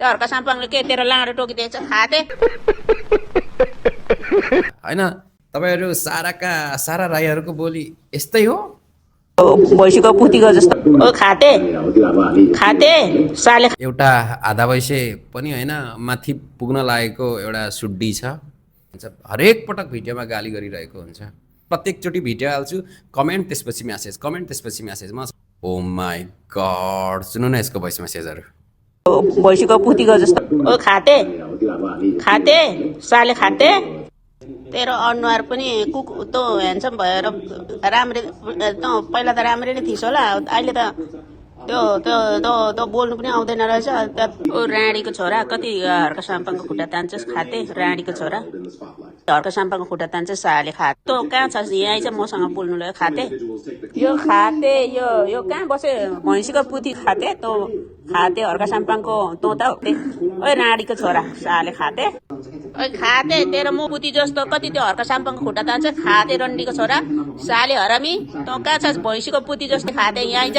त्यो हर्का साम्पाङले के तेरो लाँडो टोकिदिएछ खाते होइन तपाईँहरू सारा राईहरूको बोली यस्तै हो। भैँसीको पुतीको जस्तो ओ खाते खाते साले एउटा आधा वैसे पनि होइन माथि पुग्न लागेको एउटा सुड्डी छ, हरेक पटक भिडियोमा गाली गरिरहेको हुन्छ। प्रत्येकचोटि भिडियो हाल्छु, कमेन्ट त्यसपछि म्यासेज, कमेन्ट त्यसपछि म्यासेज। म ओ माई गड, सुन्नु न यसको भोइस मेसेजहरू। भैँसीको पुतीको जस्तो ओ खाते खाते साले खाते तेरो अनुहार पनि तँ ह्यान्डसम भएर राम्रै तँ पहिला त राम्रै नै थिइस् होला, अहिले त त्यो त्यो त्यो त्यो बोल्नु पनि आउँदैन रहेछ। ओ राणीको छोरा, कति हर्का साम्पाङको खुट्टा तान्छस् खाते, राणीको छोरा हर्का साम्पाङको खुट्टा तान्छस् साले खाते। तँ कहाँ छस्, यहाँ आइज मसँग बोल्नु ल खाते। यो खाते यो कहाँ बसे, भैँसीको पुती खाते तँ खाते हर्का साम्पाङको तँ त ओए राणीको छोरा साले खाते। ओए खाते तेरो मुख पुती जस्तो कति त्यो हर्का साम्पाङको खुट्टा तान्छ खाते रन्डीको छोरा साले हरामी। तँ कहाँ छस्, भैँसीको पुती जस्तो खाते, यहाँ आइज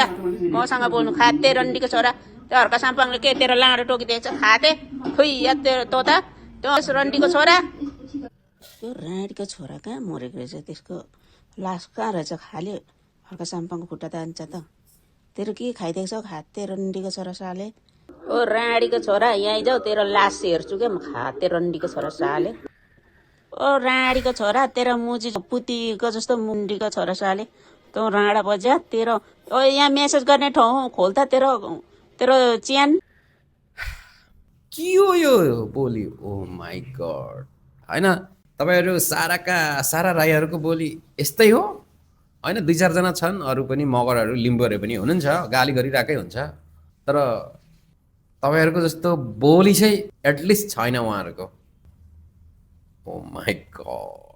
मसँग बोल्नु खाते रन्डीको छोरा। त्यो हर्का साम्पाङले के तेरो लाँडो टोकिदिएछ खाते खुइ या तेरो तँ त त्यो रन्डीको छोरा। त्यो राणीको छोरा कहाँ मरेको रहेछ, त्यसको लास कहाँ रहेछ, खाली हर्का साम्पाङको खुट्टा तान्छ त। तेरो के खाइदिएको छ खाते रन्डीको छोरा साले। ओ राणीको छोरा यहाँ आइजाऊ, तेरो लास हेर्छु क्या म खाते रन्डीको छोरा साले। ओ राणीको छोरा तेरो मुजी पुतीको जस्तो मुन्डीको छोरा साले, तँ राणा बज्या तेरो। ओ यहाँ मेसेज गर्ने ठाउँ खोल त तेरो तेरो च्यान। के हो यो बोली, ओ माई गड। होइन तपाईँहरू सारा राईहरूको बोली यस्तै हो। होइन दुई चारजना छन् अरू पनि, मगरहरू लिम्बूहरू पनि हुनुहुन्छ, गाली गरिरहेकै हुन्छ, तर तपाईँहरूको जस्तो बोली चाहिँ एटलिस्ट छैन उहाँहरूको। ओ माई गड।